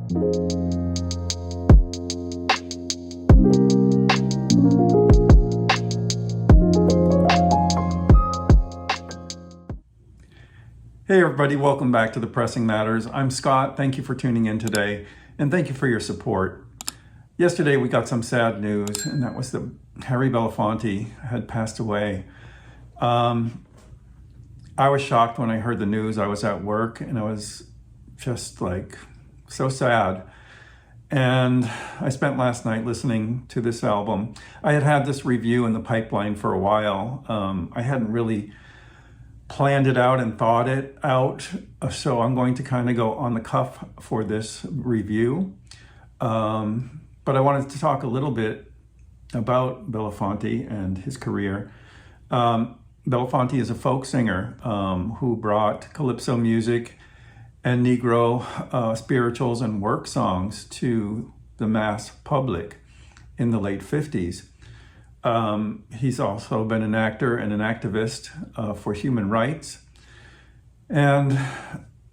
Hey everybody, welcome back to The Pressing Matters. I'm Scott. Thank you for tuning in today, and thank you for your support. Yesterday we got some sad news, and that was that Harry Belafonte had passed away. I was shocked when I heard the news. I was at work, and I was just like so sad. And I spent last night listening to this album. I had had this review in the pipeline for a while. I hadn't really planned it out and thought it out, so I'm going to kind of go on the cuff for this review. But I wanted to talk a little bit about Belafonte and his career. Belafonte is a folk singer who brought calypso music and Negro spirituals and work songs to the mass public in the late 50s. He's also been an actor and an activist for human rights. And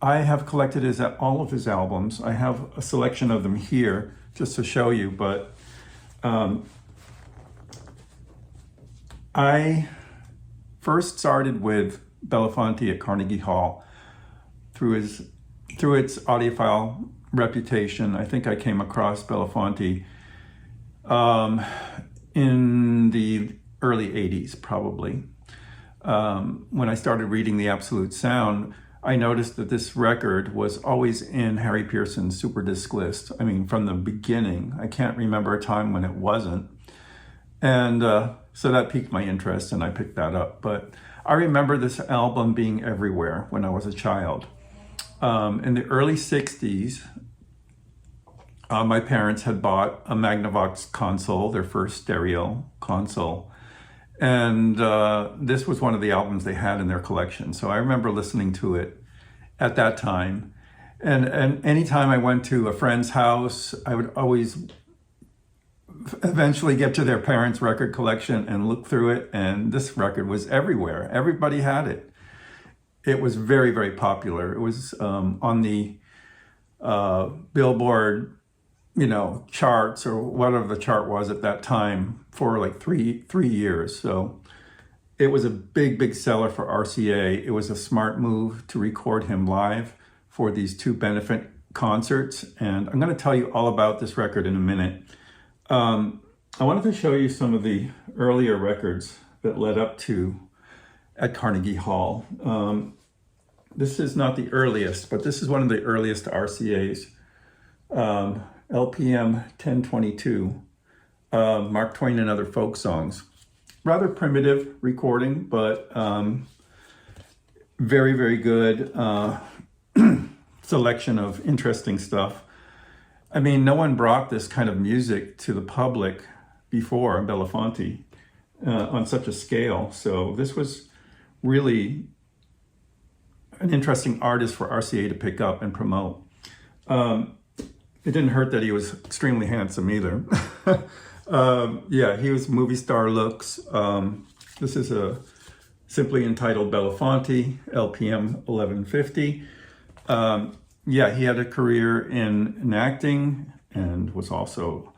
I have collected all of his albums. I have a selection of them here just to show you, but I first started with Belafonte at Carnegie Hall through its audiophile reputation. I think I came across Belafonte in the early 80s, probably. When I started reading The Absolute Sound, I noticed that this record was always in Harry Pearson's Superdisc list. I mean, from the beginning. I can't remember a time when it wasn't. And so that piqued my interest, and I picked that up. But I remember this album being everywhere when I was a child. In the early 60s, my parents had bought a Magnavox console, their first stereo console. And this was one of the albums they had in their collection. So I remember listening to it at that time. And anytime I went to a friend's house, I would always eventually get to their parents' record collection and look through it. And this record was everywhere. Everybody had it. It was very, very popular. It was on the Billboard, charts or whatever the chart was at that time for like three years. So it was a big, big seller for RCA. It was a smart move to record him live for these two benefit concerts. And I'm going to tell you all about this record in a minute. I wanted to show you some of the earlier records that led up to at Carnegie Hall. This is not the earliest, but this is one of the earliest RCAs. LPM 1022, Mark Twain and Other Folk Songs. Rather primitive recording, but very, very good selection of interesting stuff. I mean, no one brought this kind of music to the public before Belafonte on such a scale. So this was really an interesting artist for RCA to pick up and promote. It didn't hurt that he was extremely handsome either. Yeah, he was movie star looks. This is simply entitled Belafonte, LPM 1150. Yeah, he had a career in acting and was also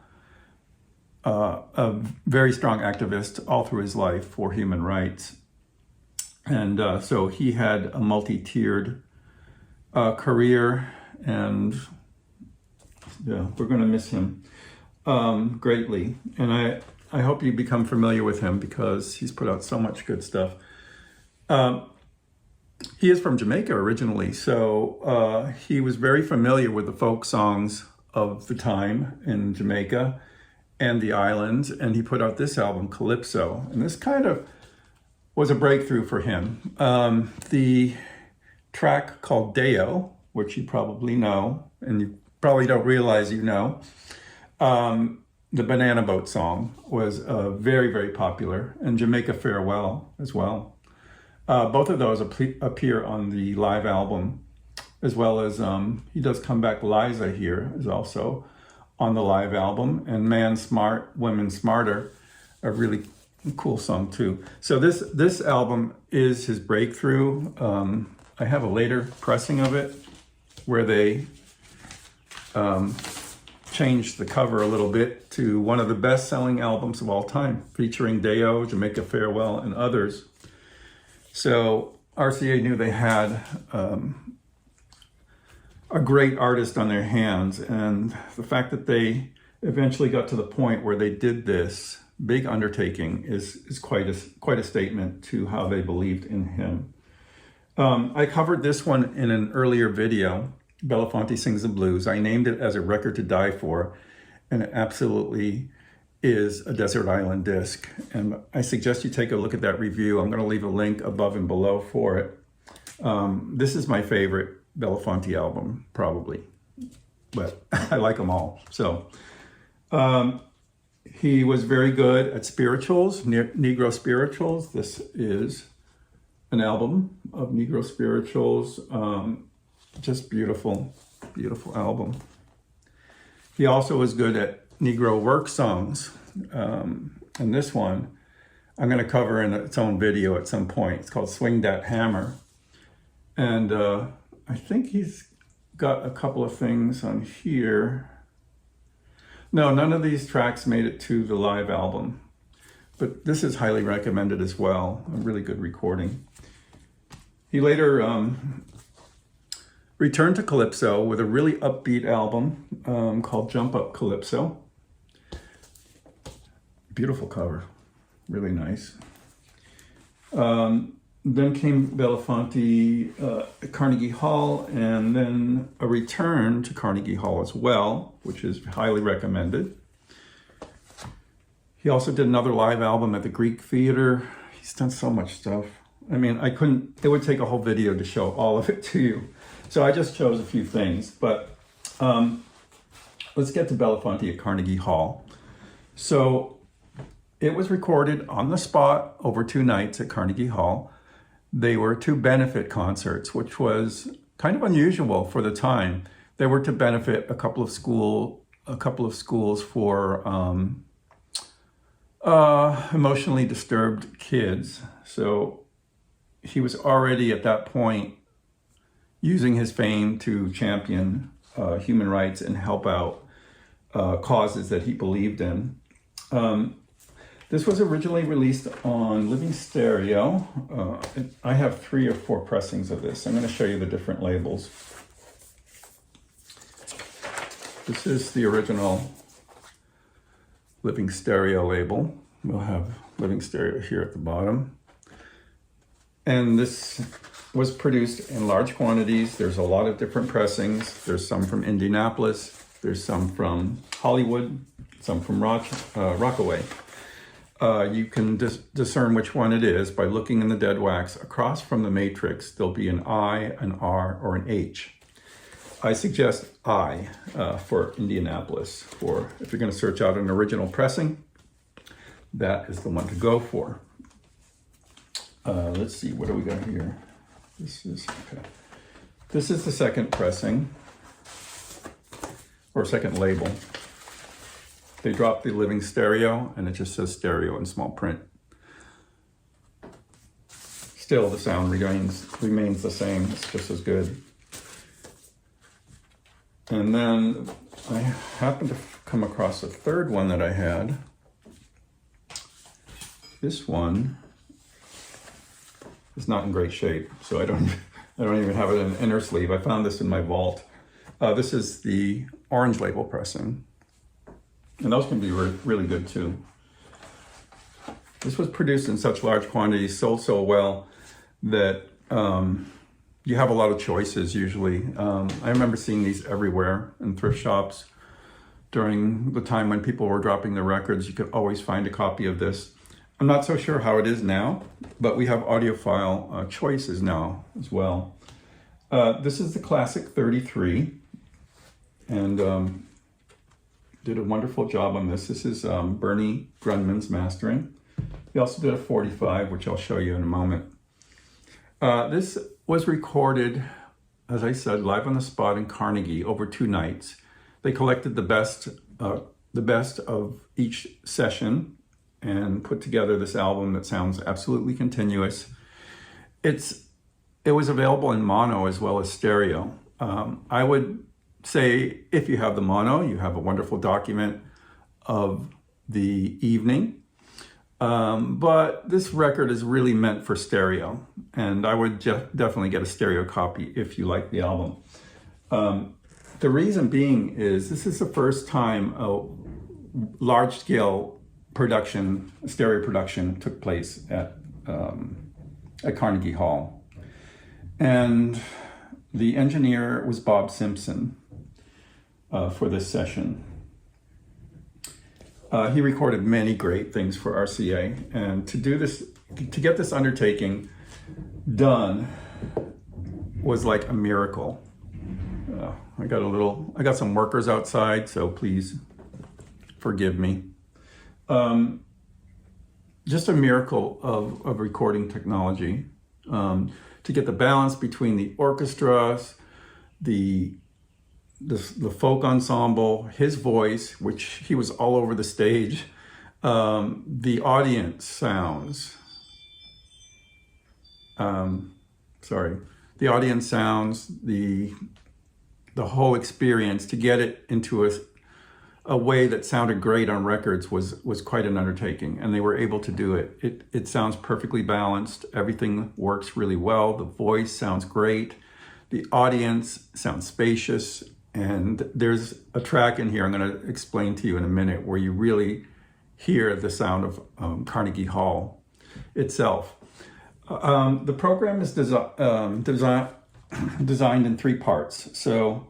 a very strong activist all through his life for human rights. And so he had a multi-tiered career, and yeah, we're going to miss him greatly. And I hope you become familiar with him because he's put out so much good stuff. He is from Jamaica originally, so he was very familiar with the folk songs of the time in Jamaica and the islands, and he put out this album, Calypso. And this kind of was a breakthrough for him. The track called Deo, which you probably know, and you probably don't realize you know, the Banana Boat song was very, very popular, and Jamaica Farewell as well. Both of those appear on the live album, as well as he does Come Back Liza here is also on the live album, and Man Smart, Women Smarter, a really cool song too. So this album is his breakthrough. I have a later pressing of it where they changed the cover a little bit to one of the best-selling albums of all time, featuring Deo, Jamaica Farewell, and others. So RCA knew they had a great artist on their hands, and the fact that they eventually got to the point where they did this big undertaking is quite a statement to how they believed in him. I covered this one in an earlier video, Belafonte Sings the Blues. I named it as a record to die for, and it absolutely is a desert island disc. And I suggest you take a look at that review. I'm going to leave a link above and below for it. This is my favorite Belafonte album, probably, but I like them all. So he was very good at spirituals, Negro spirituals. This is an album of Negro spirituals. Just beautiful, beautiful album. He also was good at Negro work songs. And this one I'm going to cover in its own video at some point. It's called Swing Dat Hammer. And I think he's got a couple of things on here. No, none of these tracks made it to the live album, but this is highly recommended as well. A really good recording. He later returned to Calypso with a really upbeat album called Jump Up Calypso. Beautiful cover, really nice. Then came Belafonte at Carnegie Hall, and then a return to Carnegie Hall as well, which is highly recommended. He also did another live album at the Greek Theater. He's done so much stuff. I mean, it would take a whole video to show all of it to you. So I just chose a few things, but let's get to Belafonte at Carnegie Hall. So it was recorded on the spot over 2 nights at Carnegie Hall. They were 2 benefit concerts, which was kind of unusual for the time. They were to benefit a couple of schools for emotionally disturbed kids. So he was already at that point using his fame to champion human rights and help out causes that he believed in. This was originally released on Living Stereo. I have 3 or 4 pressings of this. I'm going to show you the different labels. This is the original Living Stereo label. We'll have Living Stereo here at the bottom. And this was produced in large quantities. There's a lot of different pressings. There's some from Indianapolis. There's some from Hollywood, some from Rockaway. You can discern which one it is by looking in the dead wax. Across from the matrix, there'll be an I, an R, or an H. I suggest I for Indianapolis. For if you're going to search out an original pressing, that is the one to go for. Let's see, what do we got here? This is the second pressing, or second label. They dropped the Living Stereo, and it just says stereo in small print. Still, the sound remains the same. It's just as good. And then I happened to come across a third one that I had. This one is not in great shape, so I don't even have it in an inner sleeve. I found this in my vault. This is the orange label pressing. And those can be really good too. This was produced in such large quantities, sold so well that you have a lot of choices usually. I remember seeing these everywhere in thrift shops during the time when people were dropping their records. You could always find a copy of this. I'm not so sure how it is now, but we have audiophile choices now as well. This is the classic 33, and did a wonderful job on this. This is Bernie Grunman's mastering. He also did a 45, which I'll show you in a moment. This was recorded, as I said, live on the spot in Carnegie over 2 nights. They collected the best of each session and put together this album that sounds absolutely continuous. It was available in mono as well as stereo. I would say if you have the mono, you have a wonderful document of the evening. But this record is really meant for stereo, and I would definitely get a stereo copy if you like the album. The reason being is this is the first time a large-scale production, stereo production, took place at Carnegie Hall. And the engineer was Bob Simpson for this session. He recorded many great things for RCA, and to get this undertaking done was like a miracle. I got some workers outside, so please forgive me. Just a miracle of recording technology, to get the balance between the orchestras, the folk ensemble, his voice, which he was all over the stage, the audience sounds, the audience sounds, the whole experience, to get it into a way that sounded great on records was quite an undertaking, and they were able to do it. It sounds perfectly balanced. Everything works really well. The voice sounds great. The audience sounds spacious. And there's a track in here I'm going to explain to you in a minute where you really hear the sound of Carnegie Hall itself. The program is designed in 3 parts. So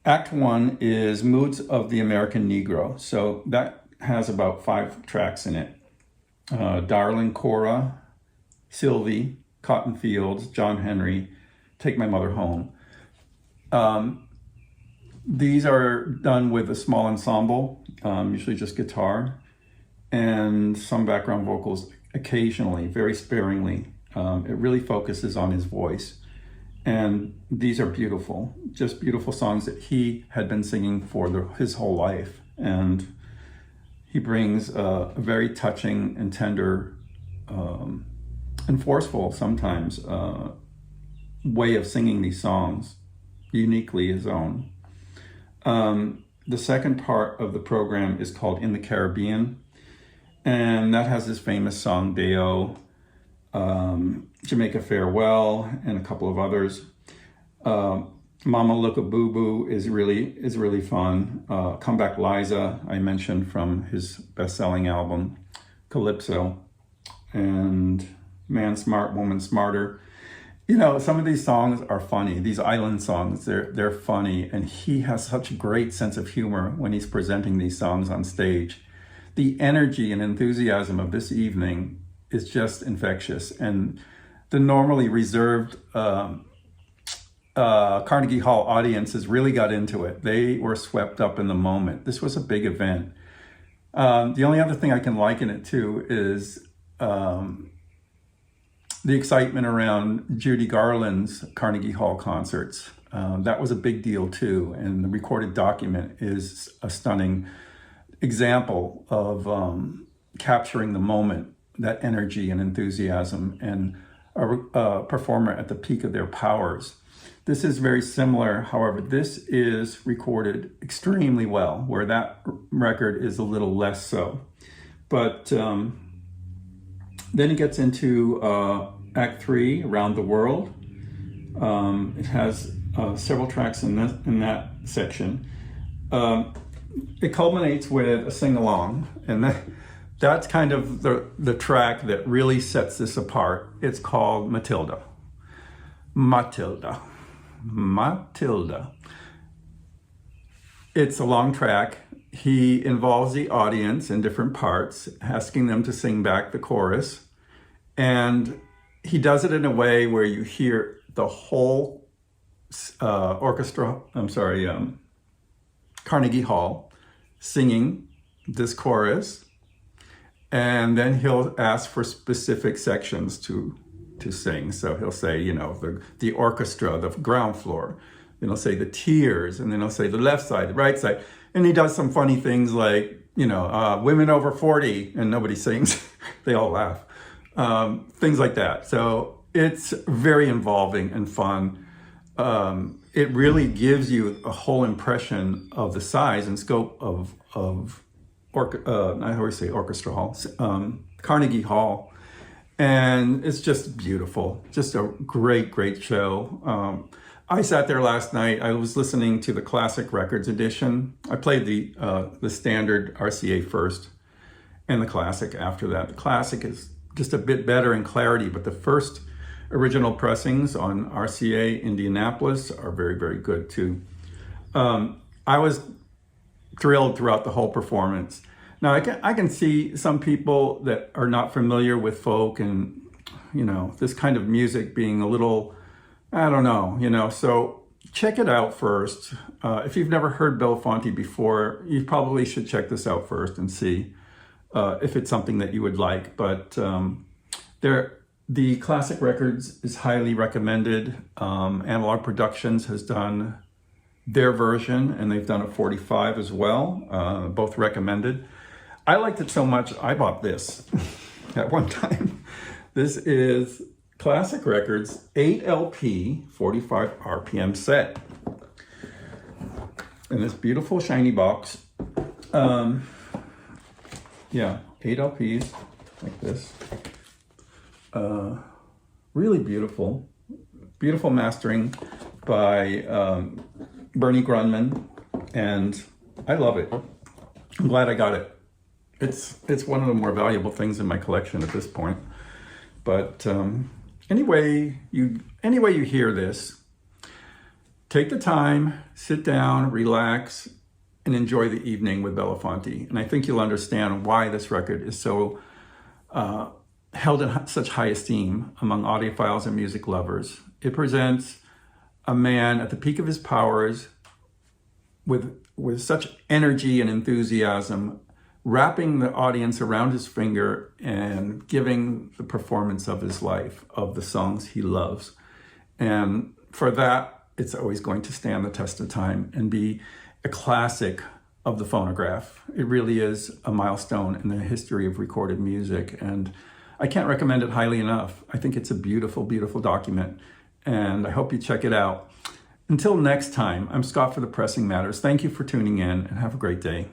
Act 1 is Moods of the American Negro. So that has about 5 tracks in it. Darling Cora, Sylvie, Cotton Fields, John Henry, Take My Mother Home. These are done with a small ensemble, usually just guitar, and some background vocals occasionally, very sparingly. It really focuses on his voice. And these are beautiful, just beautiful songs that he had been singing for his whole life. And he brings a very touching and tender and forceful sometimes way of singing these songs, uniquely his own. The second part of the program is called In the Caribbean, and that has this famous song, Deo, Jamaica Farewell, and a couple of others. Mama Look a Boo Boo is really fun. Come Back Liza, I mentioned from his best-selling album, Calypso, and Man Smart, Woman Smarter. You know, some of these songs are funny. These island songs, they're funny, and he has such a great sense of humor when he's presenting these songs on stage. The energy and enthusiasm of this evening is just infectious, and the normally reserved Carnegie Hall audiences really got into it. They were swept up in the moment. This was a big event. The only other thing I can liken it to is the excitement around Judy Garland's Carnegie Hall concerts. That was a big deal too, and the recorded document is a stunning example of capturing the moment, that energy and enthusiasm, and a performer at the peak of their powers. This is very similar, however, this is recorded extremely well, where that record is a little less so. But then it gets into Act 3, Around the World. It has several tracks in that section. It culminates with a sing-along, and that's kind of the track that really sets this apart. It's called Matilda. Matilda. Matilda. It's a long track. He involves the audience in different parts, asking them to sing back the chorus. And he does it in a way where you hear the whole Carnegie Hall singing this chorus. And then he'll ask for specific sections to sing. So he'll say, you know, the orchestra, the ground floor. Then he'll say the tiers, and then he'll say the left side, the right side. And he does some funny things like, you know, women over 40, and nobody sings. They all laugh. Things like that. So it's very involving and fun. it really gives you a whole impression of the size and scope of I always say orchestra hall, Carnegie Hall. And it's just beautiful, just a great show. I sat there last night. I was listening to the Classic Records edition. I played the standard RCA first and the Classic after that. The Classic is just a bit better in clarity, but the first original pressings on RCA Indianapolis are very good too. I was thrilled throughout the whole performance. Now I can see some people that are not familiar with folk and, you know, this kind of music being a little, I don't know, you know, so check it out first. If you've never heard Belafonte before, you probably should check this out first and see if it's something that you would like. But the Classic Records is highly recommended. Analog Productions has done their version, and they've done a 45 as well, both recommended. I liked it so much, I bought this at one time. This is Classic Records 8 LP 45 RPM set in this beautiful shiny box. Yeah, 8 LPs like this. Really beautiful mastering by Bernie Grunman, and I love it. I'm glad I got it. It's one of the more valuable things in my collection at this point. But anyway you hear this, take the time, sit down, relax, and enjoy the evening with Belafonte. And I think you'll understand why this record is so held in such high esteem among audiophiles and music lovers. It presents a man at the peak of his powers with such energy and enthusiasm, wrapping the audience around his finger and giving the performance of his life, of the songs he loves. And for that, it's always going to stand the test of time and be a classic of the phonograph. It really is a milestone in the history of recorded music, and I can't recommend it highly enough. I think it's a beautiful document, and I hope you check it out. Until next time, I'm Scott for The Pressing Matters. Thank you for tuning in, and have a great day.